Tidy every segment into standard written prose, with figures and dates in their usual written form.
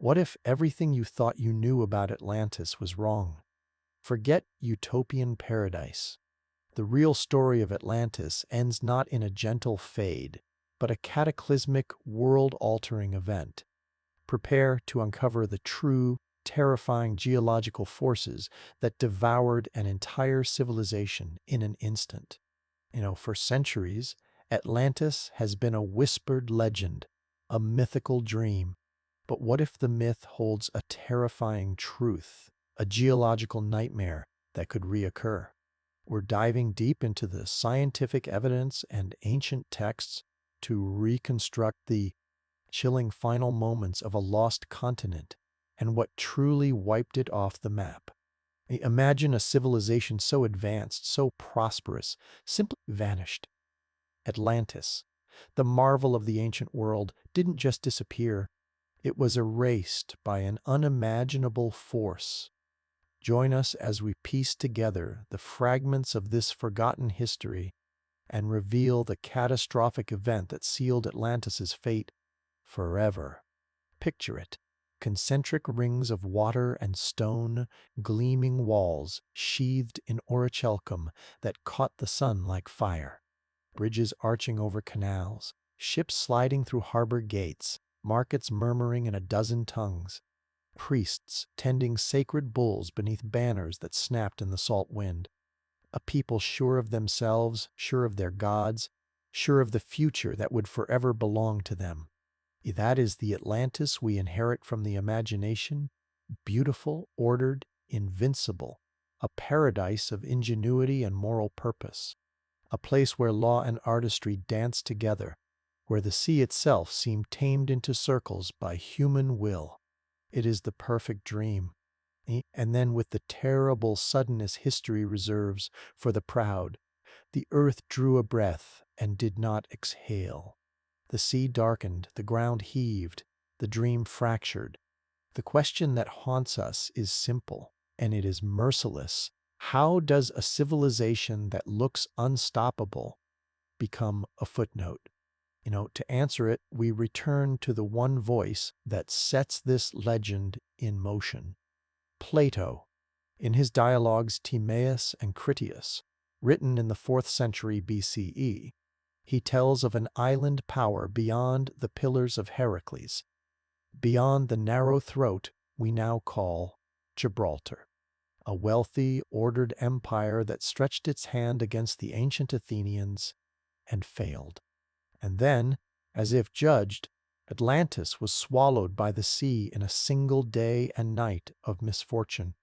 What if everything you thought you knew about Atlantis was wrong? Forget utopian paradise. The real story of Atlantis ends not in a gentle fade, but a cataclysmic, world-altering event. Prepare to uncover the true, terrifying geological forces that devoured an entire civilization in an instant. For centuries, Atlantis has been a whispered legend, a mythical dream. But what if the myth holds a terrifying truth, a geological nightmare that could reoccur? We're diving deep into the scientific evidence and ancient texts to reconstruct the chilling final moments of a lost continent and what truly wiped it off the map. Imagine a civilization so advanced, so prosperous, simply vanished. Atlantis, the marvel of the ancient world, didn't just disappear. It was erased by an unimaginable force. Join us as we piece together the fragments of this forgotten history and reveal the catastrophic event that sealed Atlantis's fate forever. Picture it. Concentric rings of water and stone, gleaming walls sheathed in orichalcum that caught the sun like fire. Bridges arching over canals, ships sliding through harbor gates, markets murmuring in a dozen tongues, priests tending sacred bulls beneath banners that snapped in the salt wind. A people sure of themselves, sure of their gods, sure of the future that would forever belong to them. That is the Atlantis we inherit from the imagination, beautiful, ordered, invincible, a paradise of ingenuity and moral purpose, a place where law and artistry dance together, where the sea itself seemed tamed into circles by human will. It is the perfect dream. And then with the terrible suddenness history reserves for the proud, the earth drew a breath and did not exhale. The sea darkened, the ground heaved, the dream fractured. The question that haunts us is simple, and it is merciless. How does a civilization that looks unstoppable become a footnote? To answer it, we return to the one voice that sets this legend in motion. Plato, in his dialogues Timaeus and Critias, written in the 4th century BCE, he tells of an island power beyond the Pillars of Heracles, beyond the narrow throat we now call Gibraltar, a wealthy, ordered empire that stretched its hand against the ancient Athenians and failed. And then, as if judged, Atlantis was swallowed by the sea in a single day and night of misfortune.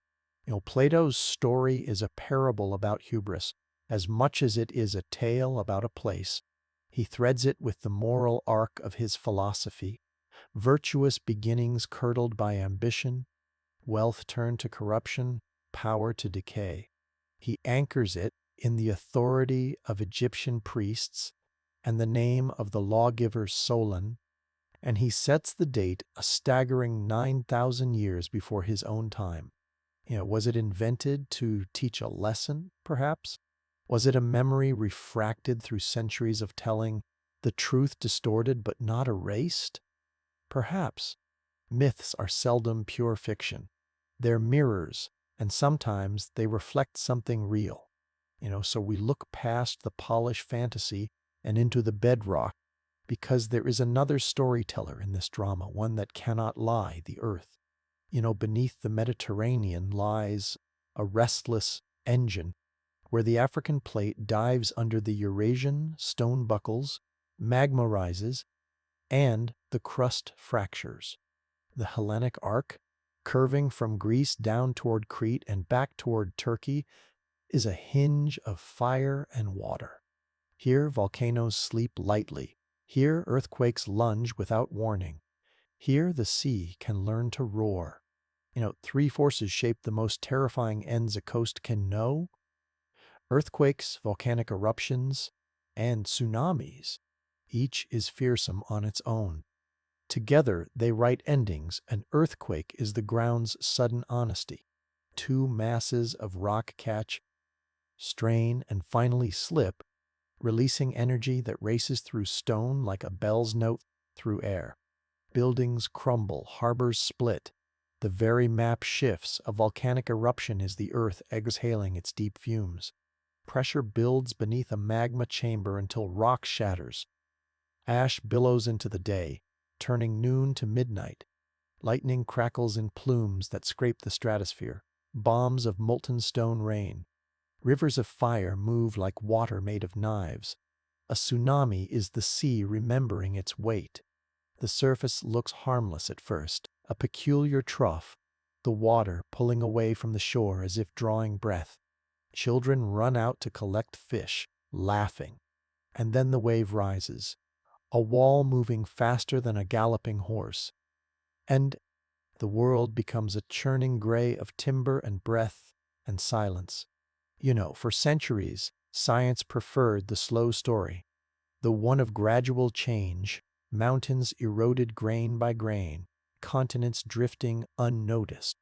Plato's story is a parable about hubris, as much as it is a tale about a place. He threads it with the moral arc of his philosophy, virtuous beginnings curdled by ambition, wealth turned to corruption, power to decay. He anchors it in the authority of Egyptian priests and the name of the lawgiver Solon, and he sets the date a staggering 9,000 years before his own time. Was it invented to teach a lesson, perhaps? Was it a memory refracted through centuries of telling, the truth distorted but not erased? Perhaps. Myths are seldom pure fiction. They're mirrors, and sometimes they reflect something real. So we look past the polished fantasy and into the bedrock, because there is another storyteller in this drama, one that cannot lie, the earth. Beneath the Mediterranean lies a restless engine, where the African plate dives under the Eurasian, stone buckles, magma rises, and the crust fractures. The Hellenic arc, curving from Greece down toward Crete and back toward Turkey, is a hinge of fire and water. Here volcanoes sleep lightly. Here earthquakes lunge without warning. Here the sea can learn to roar. Three forces shape the most terrifying ends a coast can know: earthquakes, volcanic eruptions, and tsunamis. Each is fearsome on its own. Together they write endings. An earthquake is the ground's sudden honesty. Two masses of rock catch, strain, and finally slip, releasing energy that races through stone like a bell's note through air. Buildings crumble, harbors split. The very map shifts. A volcanic eruption is the earth exhaling its deep fumes. Pressure builds beneath a magma chamber until rock shatters. Ash billows into the day, turning noon to midnight. Lightning crackles in plumes that scrape the stratosphere. Bombs of molten stone rain. Rivers of fire move like water made of knives. A tsunami is the sea remembering its weight. The surface looks harmless at first, a peculiar trough, the water pulling away from the shore as if drawing breath. Children run out to collect fish, laughing. And then the wave rises, a wall moving faster than a galloping horse. And the world becomes a churning gray of timber and breath and silence. For centuries, science preferred the slow story, the one of gradual change, mountains eroded grain by grain, continents drifting unnoticed.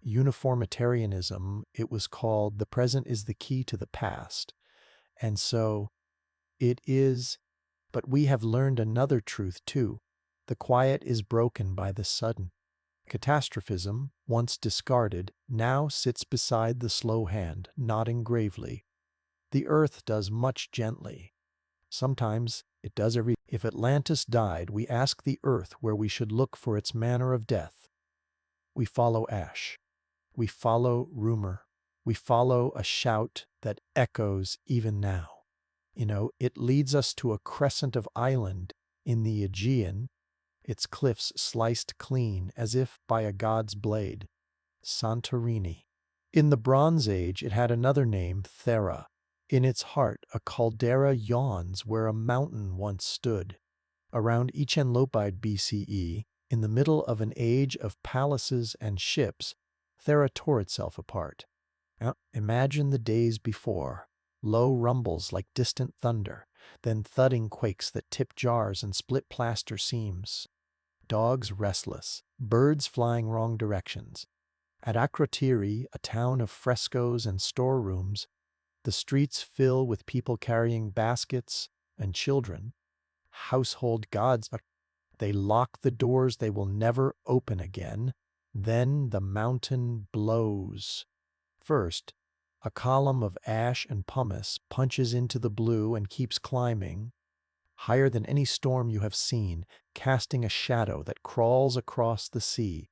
Uniformitarianism, it was called, the present is the key to the past. And so it is, but we have learned another truth too. The quiet is broken by the sudden. Catastrophism, once discarded, now sits beside the slow hand, nodding gravely. The earth does much gently. Sometimes it does every. If Atlantis died, we ask the earth where we should look for its manner of death. We follow ash. We follow rumor. We follow a shout that echoes even now. It leads us to a crescent of island in the Aegean, its cliffs sliced clean as if by a god's blade. Santorini. In the Bronze Age, it had another name, Thera. In its heart, a caldera yawns where a mountain once stood. Around Echenlopide BCE, in the middle of an age of palaces and ships, Thera tore itself apart. Now, imagine the days before. Low rumbles like distant thunder, then thudding quakes that tip jars and split plaster seams. Dogs restless, birds flying wrong directions. At Akrotiri, a town of frescoes and storerooms, the streets fill with people carrying baskets and children. Household gods, they lock the doors they will never open again. Then the mountain blows. First, a column of ash and pumice punches into the blue and keeps climbing, higher than any storm you have seen, casting a shadow that crawls across the sea.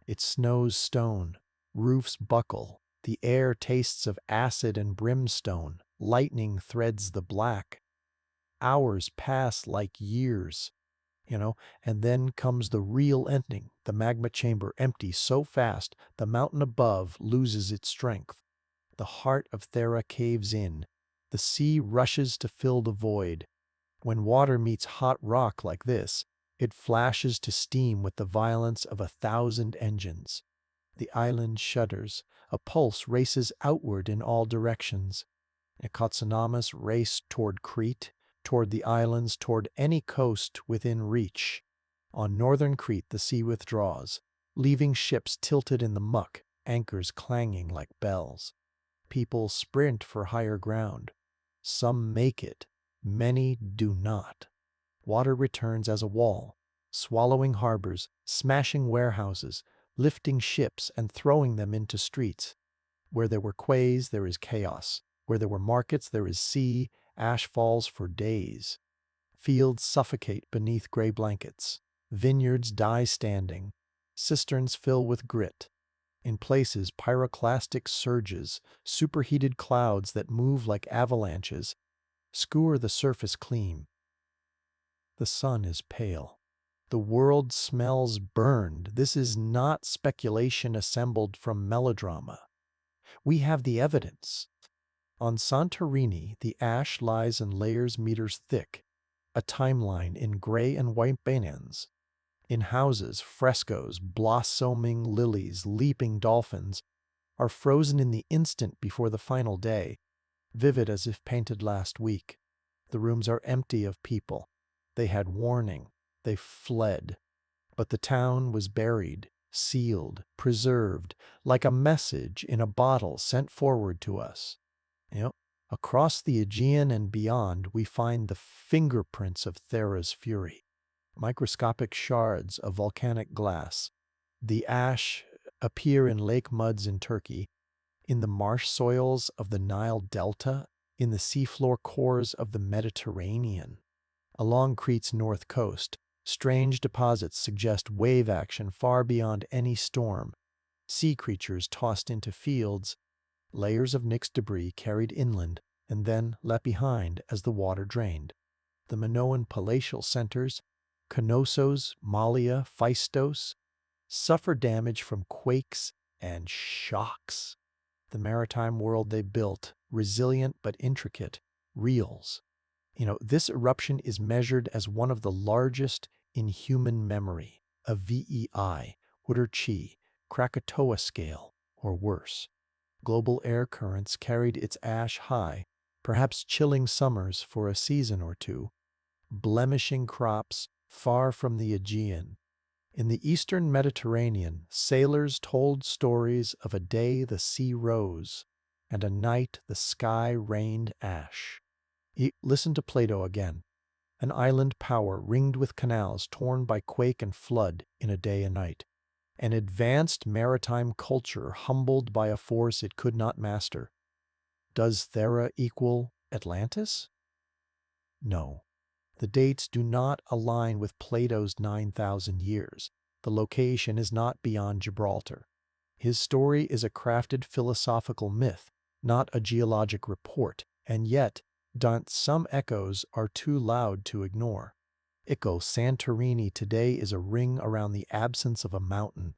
It snows stone, roofs buckle, the air tastes of acid and brimstone, lightning threads the black. Hours pass like years, and then comes the real ending. The magma chamber empties so fast, the mountain above loses its strength. The heart of Thera caves in. The sea rushes to fill the void. When water meets hot rock like this, it flashes to steam with the violence of 1,000 engines. The island shudders. A pulse races outward in all directions. Ecotsunamis race toward Crete, toward the islands, toward any coast within reach. On northern Crete the sea withdraws, leaving ships tilted in the muck, anchors clanging like bells. People sprint for higher ground. Some make it, many do not. Water returns as a wall, swallowing harbors, smashing warehouses, lifting ships and throwing them into streets. Where there were quays, there is chaos. Where there were markets, there is sea. Ash falls for days. Fields suffocate beneath gray blankets. Vineyards die standing. Cisterns fill with grit. In places, pyroclastic surges, superheated clouds that move like avalanches, skewer the surface clean. The sun is pale. The world smells burned. This is not speculation assembled from melodrama. We have the evidence. On Santorini, the ash lies in layers meters thick, a timeline in gray and white bands. In houses, frescoes, blossoming lilies, leaping dolphins, are frozen in the instant before the final day, vivid as if painted last week. The rooms are empty of people. They had warning. They fled. But the town was buried, sealed, preserved, like a message in a bottle sent forward to us. Across the Aegean and beyond, we find the fingerprints of Thera's fury. microscopic shards of volcanic glass. The ash appear in lake muds in Turkey, in the marsh soils of the Nile Delta, in the seafloor cores of the Mediterranean. Along Crete's north coast, strange deposits suggest wave action far beyond any storm. Sea creatures tossed into fields, layers of mixed debris carried inland and then left behind as the water drained. The Minoan palatial centers, Knossos, Mallia, Phaistos, suffer damage from quakes and shocks. The maritime world they built, resilient but intricate, reels. This eruption is measured as one of the largest in human memory, a VEI, Chi, Krakatoa scale, or worse. Global air currents carried its ash high, perhaps chilling summers for a season or two, blemishing crops far from the Aegean. In the eastern Mediterranean, sailors told stories of a day the sea rose, and a night the sky rained ash. Listen to Plato again. An island power ringed with canals torn by quake and flood in a day and night. An advanced maritime culture humbled by a force it could not master. Does Thera equal Atlantis? No. The dates do not align with Plato's 9,000 years. The location is not beyond Gibraltar. His story is a crafted philosophical myth, not a geologic report, and yet, some echoes are too loud to ignore. Santorini today is a ring around the absence of a mountain,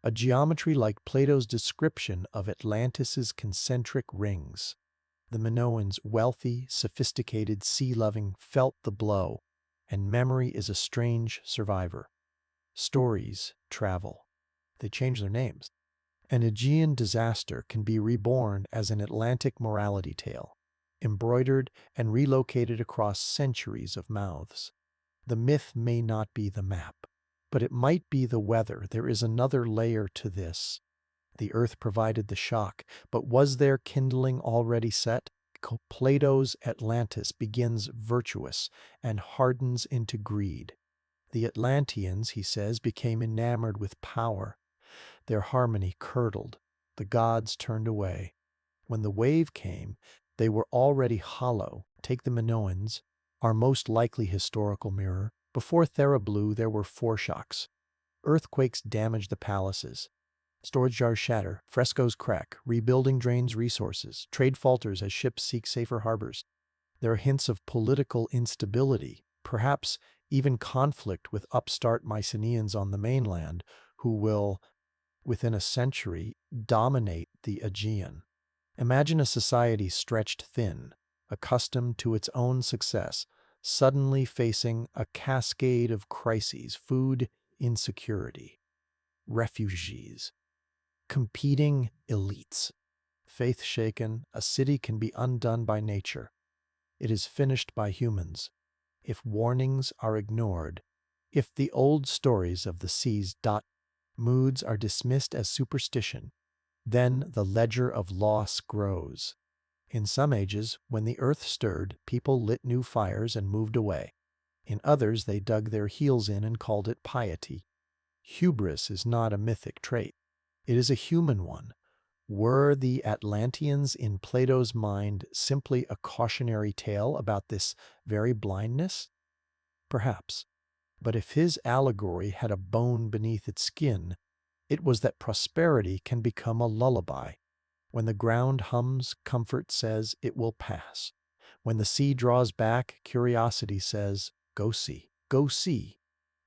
a geometry like Plato's description of Atlantis's concentric rings. The Minoans, wealthy, sophisticated, sea-loving, felt the blow, and memory is a strange survivor. Stories travel. They change their names. An Aegean disaster can be reborn as an Atlantic morality tale, embroidered and relocated across centuries of mouths. The myth may not be the map, but it might be the weather. There is another layer to this. The earth provided the shock, but was there kindling already set? Plato's Atlantis begins virtuous and hardens into greed. The Atlanteans, he says, became enamored with power. Their harmony curdled. The gods turned away. When the wave came, they were already hollow. Take the Minoans, our most likely historical mirror. Before Thera blew, there were foreshocks. Earthquakes damaged the palaces. Storage jars shatter, frescoes crack, rebuilding drains resources, trade falters as ships seek safer harbors. There are hints of political instability, perhaps even conflict with upstart Mycenaeans on the mainland, who will, within a century, dominate the Aegean. Imagine a society stretched thin, accustomed to its own success, suddenly facing a cascade of crises: food insecurity, refugees, competing elites. Faith shaken, a city can be undone by nature. It is finished by humans. If warnings are ignored, if the old stories of the sea's moods are dismissed as superstition, then the ledger of loss grows. In some ages, when the earth stirred, people lit new fires and moved away. In others, they dug their heels in and called it piety. Hubris is not a mythic trait. It is a human one. Were the Atlanteans in Plato's mind simply a cautionary tale about this very blindness? Perhaps. But if his allegory had a bone beneath its skin, it was that prosperity can become a lullaby. When the ground hums, comfort says it will pass. When the sea draws back, curiosity says, go see, go see.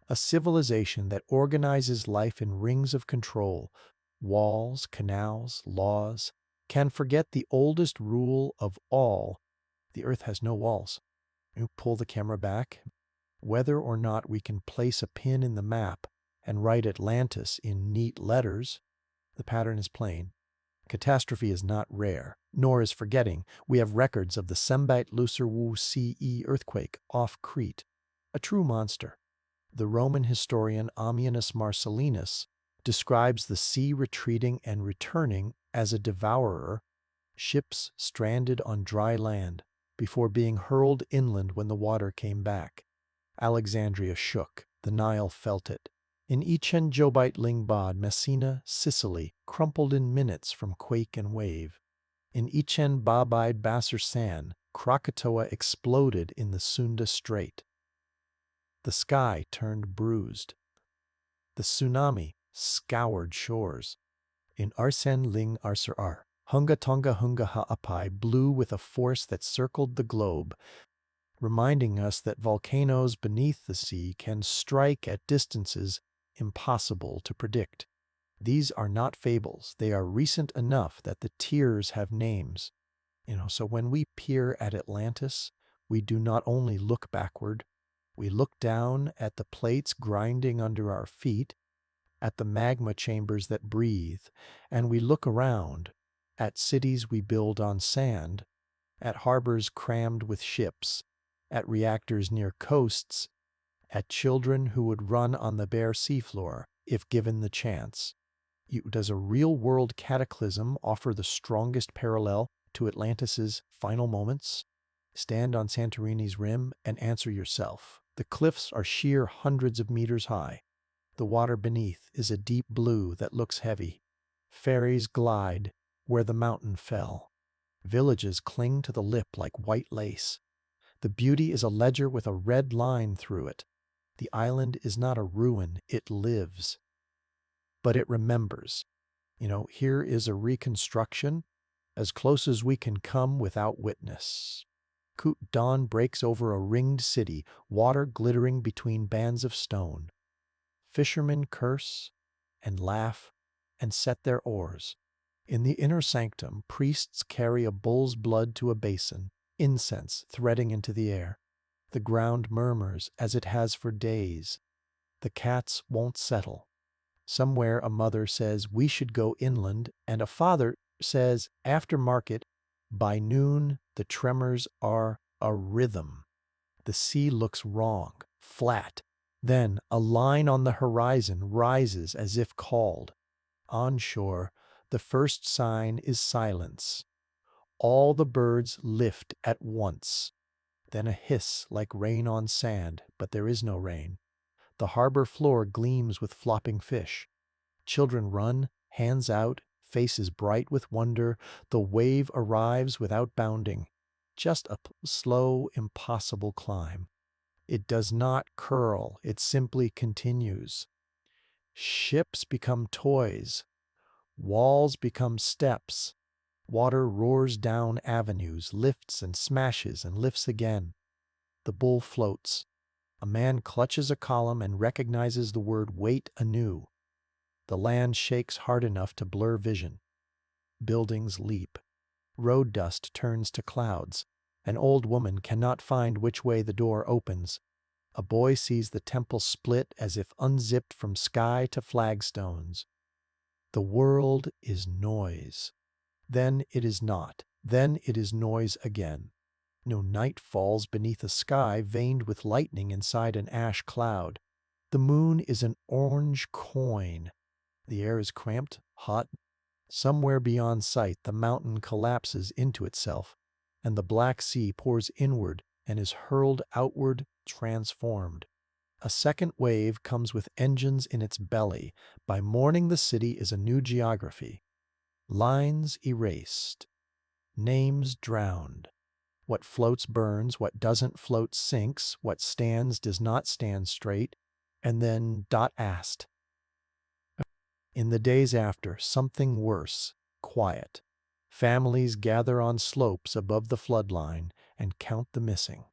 A civilization that organizes life in rings of control, walls, canals, laws, can forget the oldest rule of all: the earth has no walls. You pull the camera back. Whether or not we can place a pin in the map and write Atlantis in neat letters, the pattern is plain. Catastrophe is not rare, nor is forgetting. We have records of the Sembite Lucerwu CE earthquake off Crete, a true monster. The Roman historian Ammianus Marcellinus describes the sea retreating and returning as a devourer, ships stranded on dry land before being hurled inland when the water came back. Alexandria shook, the Nile felt it. In Ichen Jobite Lingbad, Messina, Sicily, crumpled in minutes from quake and wave. In Ichen Babide Basarsan, Krakatoa exploded in the Sunda Strait. The sky turned bruised. The tsunami scoured shores. In Arsen Ling Arser, Hunga Tonga Hunga Ha'apai blew with a force that circled the globe, reminding us that volcanoes beneath the sea can strike at distances impossible to predict. These are not fables. They are recent enough that the tears have names. So when we peer at Atlantis, we do not only look backward, we look down at the plates grinding under our feet, at the magma chambers that breathe, and we look around at cities we build on sand, at harbors crammed with ships, at reactors near coasts, at children who would run on the bare seafloor if given the chance. Does a real-world cataclysm offer the strongest parallel to Atlantis's final moments? Stand on Santorini's rim and answer yourself. The cliffs are sheer hundreds of meters high. The water beneath is a deep blue that looks heavy. Ferries glide where the mountain fell. Villages cling to the lip like white lace. The beauty is a ledger with a red line through it. The island is not a ruin, it lives. But it remembers. Here is a reconstruction, as close as we can come without witness. Dawn breaks over a ringed city, water glittering between bands of stone. Fishermen curse and laugh and set their oars. In the inner sanctum, priests carry a bull's blood to a basin, incense threading into the air. The ground murmurs as it has for days. The cats won't settle. Somewhere a mother says we should go inland, and a father says after market, by noon the tremors are a rhythm. The sea looks wrong, flat. Then a line on the horizon rises as if called. On shore, the first sign is silence. All the birds lift at once. Then a hiss like rain on sand, but there is no rain. The harbor floor gleams with flopping fish. Children run, hands out, faces bright with wonder. The wave arrives without bounding. Just a slow, impossible climb. It does not curl, it simply continues. Ships become toys. Walls become steps. Water roars down avenues, lifts and smashes and lifts again. The bull floats. A man clutches a column and recognizes the word wait anew. The land shakes hard enough to blur vision. Buildings leap. Road dust turns to clouds. An old woman cannot find which way the door opens. A boy sees the temple split as if unzipped from sky to flagstones. The world is noise. Then it is not. Then it is noise again. No night falls beneath a sky veined with lightning inside an ash cloud. The moon is an orange coin. The air is cramped, hot. Somewhere beyond sight, the mountain collapses into itself, and the Black Sea pours inward and is hurled outward, transformed. A second wave comes with engines in its belly. By morning, the city is a new geography. Lines erased. Names drowned. What floats burns, what doesn't float sinks, what stands does not stand straight. And then Dot asked. In the days after, something worse, quiet. Families gather on slopes above the floodline and count the missing.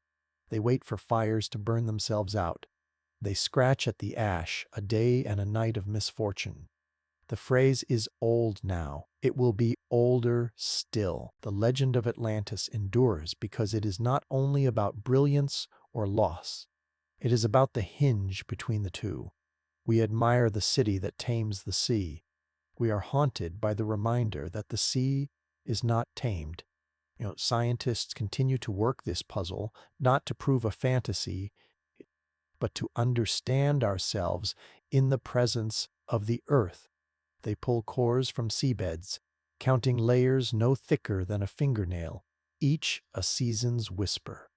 They wait for fires to burn themselves out. They scratch at the ash, a day and a night of misfortune. The phrase is old now. It will be older still. The legend of Atlantis endures because it is not only about brilliance or loss. It is about the hinge between the two. We admire the city that tames the sea. We are haunted by the reminder that the sea is not tamed. Scientists continue to work this puzzle, not to prove a fantasy, but to understand ourselves in the presence of the earth. They pull cores from seabeds, counting layers no thicker than a fingernail, each a season's whisper.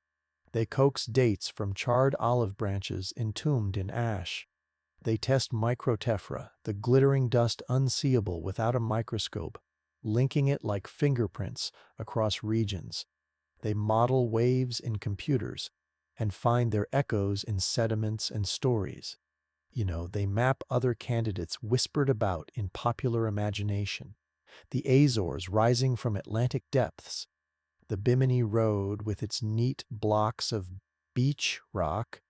They coax dates from charred olive branches entombed in ash. They test microtephra, the glittering dust unseeable without a microscope, linking it like fingerprints across regions. They model waves in computers and find their echoes in sediments and stories. They map other candidates whispered about in popular imagination. The Azores rising from Atlantic depths, the Bimini Road with its neat blocks of beach rock,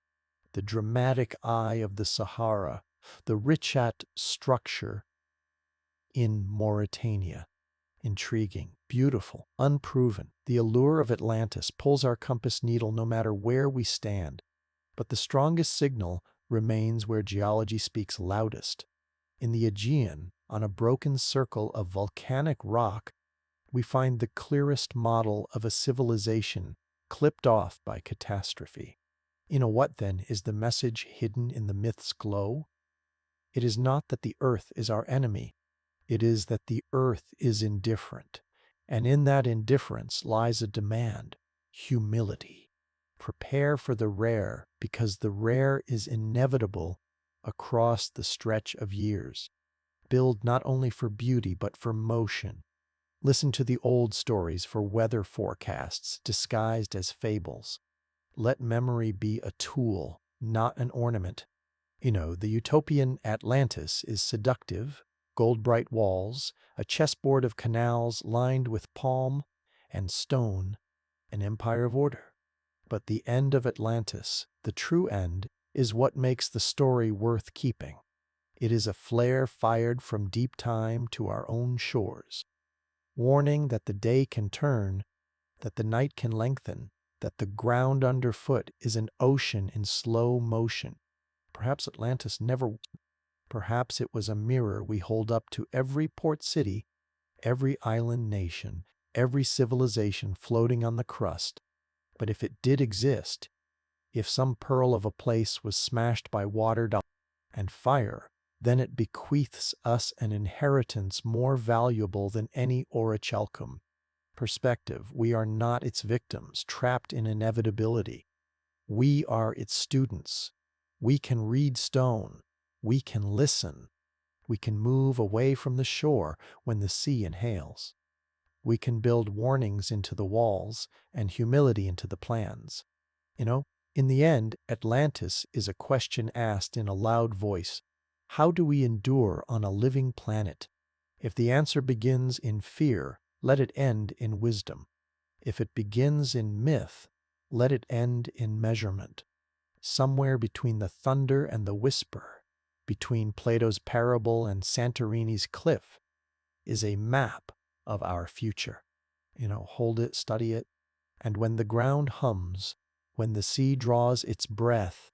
the dramatic eye of the Sahara, the Richat structure in Mauritania. Intriguing, beautiful, unproven. The allure of Atlantis pulls our compass needle no matter where we stand. But the strongest signal remains where geology speaks loudest. In the Aegean, on a broken circle of volcanic rock, we find the clearest model of a civilization clipped off by catastrophe. What then is the message hidden in the myth's glow? It is not that the earth is our enemy. It is that the earth is indifferent. And in that indifference lies a demand: humility. Prepare for the rare, because the rare is inevitable across the stretch of years. Build not only for beauty, but for motion. Listen to the old stories for weather forecasts disguised as fables. Let memory be a tool, not an ornament. The utopian Atlantis is seductive: gold-bright walls, a chessboard of canals lined with palm and stone, an empire of order. But the end of Atlantis, the true end, is what makes the story worth keeping. It is a flare fired from deep time to our own shores, warning that the day can turn, that the night can lengthen, that the ground underfoot is an ocean in slow motion. Perhaps Atlantis never. Perhaps it was a mirror we hold up to every port city, every island nation, every civilization floating on the crust. But if it did exist, if some pearl of a place was smashed by water and fire, then it bequeaths us an inheritance more valuable than any orichalcum. Perspective: we are not its victims, trapped in inevitability. We are its students. We can read stone. We can listen. We can move away from the shore when the sea inhales. We can build warnings into the walls and humility into the plans. In the end, Atlantis is a question asked in a loud voice: how do we endure on a living planet? If the answer begins in fear, let it end in wisdom. If it begins in myth, let it end in measurement. Somewhere between the thunder and the whisper, between Plato's parable and Santorini's cliff, is a map of our future. Hold it, study it. And when the ground hums, when the sea draws its breath,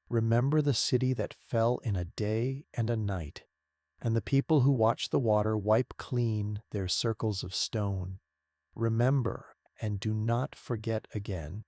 remember the city that fell in a day and a night, and the people who watch the water wipe clean their circles of stone. Remember, and do not forget again.